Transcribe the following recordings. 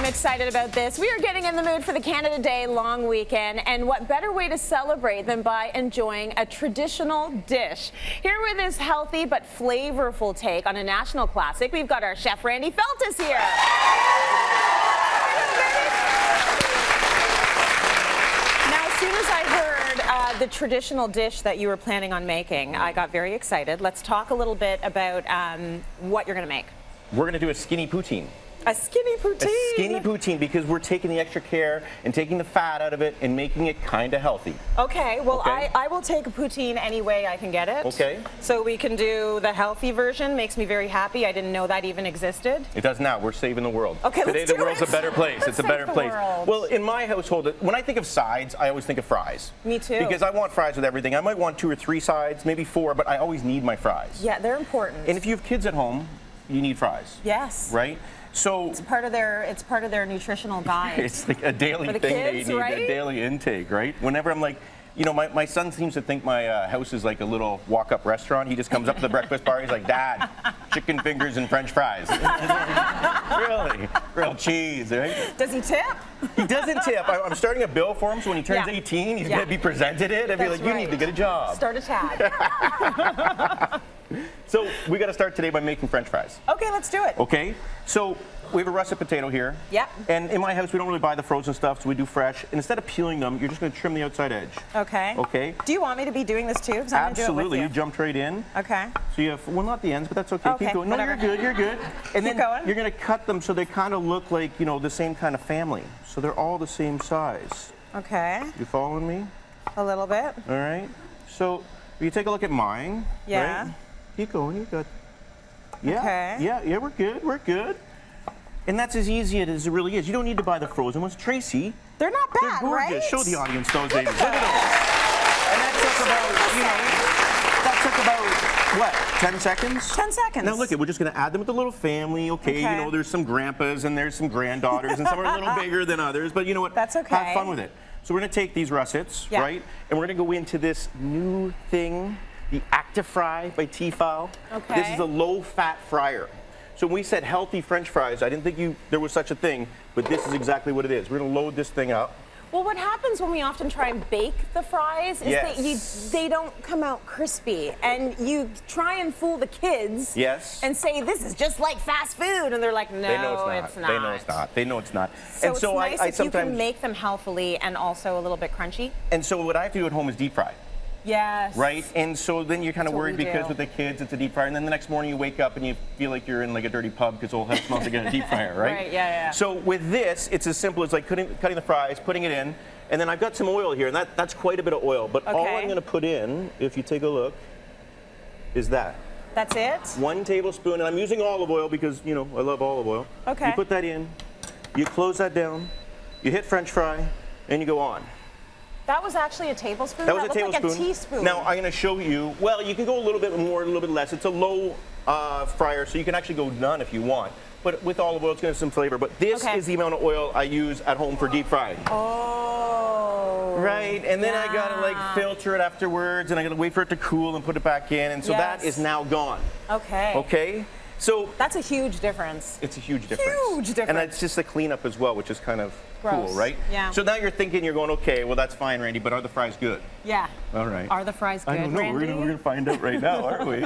I'm excited about this. We are getting in the mood for the Canada Day long weekend, and what better way to celebrate than by enjoying a traditional dish. Here with his healthy but flavorful take on a national classic, we've got our chef Randy Feltis here. Now, as soon as I heard the traditional dish that you were planning on making, I got very excited. Let's talk a little bit about what you're going to make. We're going to do a skinny poutine. A skinny poutine? A skinny poutine, because we're taking the extra care and taking the fat out of it and making it kind of healthy. Okay, well, okay. I will take a poutine any way I can get it. Okay. So we can do the healthy version. Makes me very happy. I didn't know that even existed. It does now. We're saving the world. Okay, Today let's do the world's it. a better place. Let's it's a better save the place. world. Well, in my household, when I think of sides, I always think of fries. Me too. Because I want fries with everything. I might want 2 or 3 sides, maybe 4, but I always need my fries. Yeah, they're important. And if you have kids at home, you need fries. Yes. Right? So it's part of their nutritional diet. It's like a daily For the thing kids, they need, right? a daily intake, right? Whenever I'm like, you know, my son seems to think my house is like a little walk-up restaurant. He just comes up to the breakfast bar. He's like, Dad, chicken fingers and French fries. Really? Grilled cheese, right? Does he tip? He doesn't tip. I'm starting a bill for him, so when he turns 18, he's going to be presented it. I'd be like, you need to get a job. Start a tab. So we got to start today by making French fries. Okay, let's do it. Okay, so we have a russet potato here. Yep. And in my house, we don't really buy the frozen stuff, so we do fresh. And instead of peeling them, you're just going to trim the outside edge. Okay. Okay. Do you want me to be doing this too? 'Cause I'm Absolutely. gonna do it with you. You jumped right in. Okay. So you have, well, not the ends, but that's okay. Okay, Keep going. No, whatever. you're good. You're good. And Keep then going. you're going to cut them so they kind of look like, you know, the same kind of family. So they're all the same size. Okay. You following me? A little bit. All right. So you take a look at mine. Yeah. Right? Keep going. You got. Yeah. Okay. Yeah. We're good. We're good. And that's as easy as it really is. You don't need to buy the frozen ones. Tracy. They're not bad, They're gorgeous. right? Show the audience those ladies. Look at those. And that took about, you know, what, 10 seconds? 10 seconds. Now look, we're just going to add them with the little family, okay? You know, there's some grandpas and there's some granddaughters and some are a little bigger than others, but you know what? That's okay. Have fun with it. So we're going to take these russets, right? And we're going to go into this new thing, the Active Fry by Tefal. Okay. This is a low-fat fryer. So when we said healthy French fries, I didn't think there was such a thing, but this is exactly what it is. We're going to load this thing up. Well, what happens when we often try and bake the fries is that they don't come out crispy, and you try and fool the kids and say this is just like fast food, and they're like, no, it's not. They know it's not. They know it's not. So and so it's nice I if sometimes you can make them healthily and also a little bit crunchy. And so what I have to do at home is deep fry. Yes. Right? And so then you're kind of worried because do. with the kids, it's a deep fryer. And then the next morning you wake up and you feel like you're in like a dirty pub because the whole house smells like a deep fryer, right? Right, yeah. So with this, it's as simple as like cutting the fries, putting it in, and then I've got some oil here, and that's quite a bit of oil. But all I'm going to put in, if you take a look, is that. That's it? 1 tablespoon, and I'm using olive oil because, you know, I love olive oil. Okay. You put that in, you close that down, you hit French fry, and you go on. That was actually a tablespoon? That was a tablespoon. Like a teaspoon. Now, I'm going to show you, well, you can go a little bit more, a little bit less. It's a low fryer, so you can actually go none if you want. But with olive oil, it's going to have some flavor. But this is the amount of oil I use at home for deep frying. Oh. Right, and then I got to like filter it afterwards, and I got to wait for it to cool and put it back in. And so that is now gone. Okay. Okay? So that's a huge difference. It's a huge difference. Huge difference. And it's just a cleanup as well, which is kind of cool, right? Yeah. So now you're thinking, you're going, okay, well that's fine, Randy, but are the fries good? Yeah. All right. Are the fries good, I don't know. Randy? We're gonna find out right now, aren't we?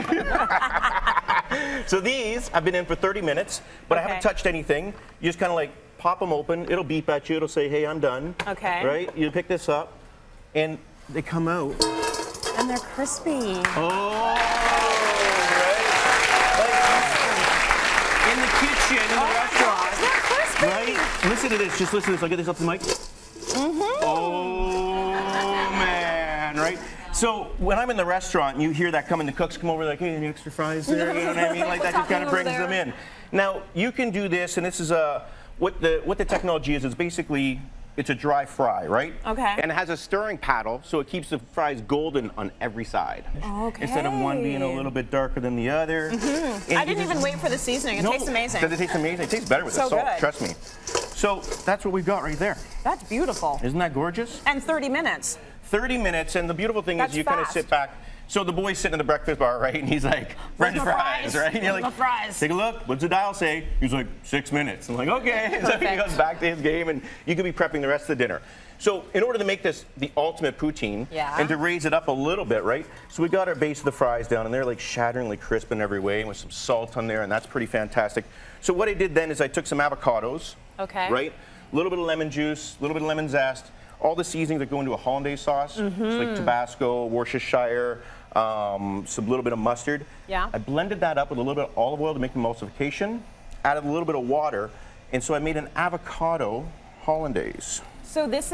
So these have been in for 30 minutes, but I haven't touched anything. You just kind of like pop them open. It'll beep at you. It'll say, hey, I'm done. Okay. Right? You pick this up, and they come out. And they're crispy. Oh, right? Like, in the kitchen, in the restaurant. They're crispy. Right? Listen to this. Just listen to this. I'll get this up to the mic. Oh, man. Right? So when I'm in the restaurant and you hear that coming, the cooks come over like, hey, any extra fries there? You know what I mean? Like that just kind of brings them in. Now, you can do this, and this is what the technology is basically, it's a dry fry, right? Okay. And it has a stirring paddle, so it keeps the fries golden on every side. Okay. Instead of one being a little bit darker than the other. I didn't even wait for the seasoning. It tastes amazing. It tastes amazing. It tastes better with the salt, trust me. So that's what we've got right there. That's beautiful. Isn't that gorgeous? And 30 minutes. 30 minutes, and the beautiful thing is you kind of sit back. So the boy's sitting in the breakfast bar, right? And he's like, French fries, right? And you're like, fries. Take a look. What's the dial say? He's like, 6 minutes. I'm like, okay. So he goes back to his game, and you could be prepping the rest of the dinner. So in order to make this the ultimate poutine, and to raise it up a little bit, right? So we got our base of the fries down, and they're like shatteringly crisp in every way, and with some salt on there, and that's pretty fantastic. So what I did then is I took some avocados, right? A little bit of lemon juice, a little bit of lemon zest, all the seasonings that go into a hollandaise sauce, so like Tabasco, Worcestershire, some little bit of mustard. I blended that up with a little bit of olive oil to make the emulsification, added a little bit of water, and so I made an avocado hollandaise. So this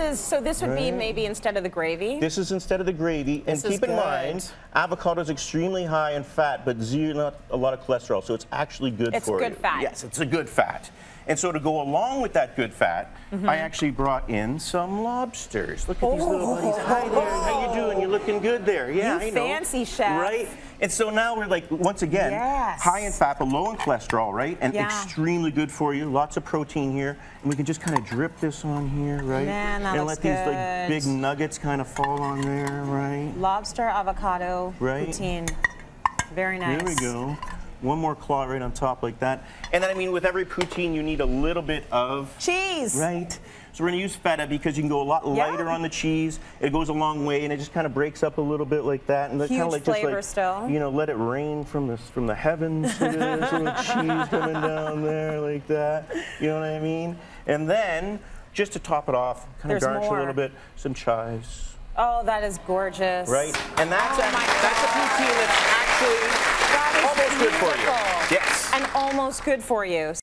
would be maybe instead of the gravy? This is instead of the gravy, and keep in mind, avocado is extremely high in fat, but not a lot of cholesterol, so it's actually good for you. It's good fat. Yes, it's a good fat. And so to go along with that good fat, I actually brought in some lobsters. Look at these little buddies. Hi there, how you doing? You're looking good there. Yeah, I know. Fancy chef. Right? And so now we're like, once again, high in fat, but low in cholesterol, right? And extremely good for you. Lots of protein here. And we can just kind of drip this on here, right? Man, that and looks let these like big nuggets kind of fall on there, right? Lobster, avocado, poutine. Very nice. There we go. One more claw right on top like that. And then, I mean, with every poutine, you need a little bit of cheese. Right? So we're going to use feta because you can go a lot lighter on the cheese. It goes a long way, and it just kind of breaks up a little bit like that. And kind of like just like, you know, let it rain from the heavens. There's a little cheese coming down there like that. You know what I mean? And then, just to top it off, kind of garnish a little bit, some chives. Oh, that is gorgeous. Right? And that's a poutine that's actually almost good for you. Yes. And almost good for you.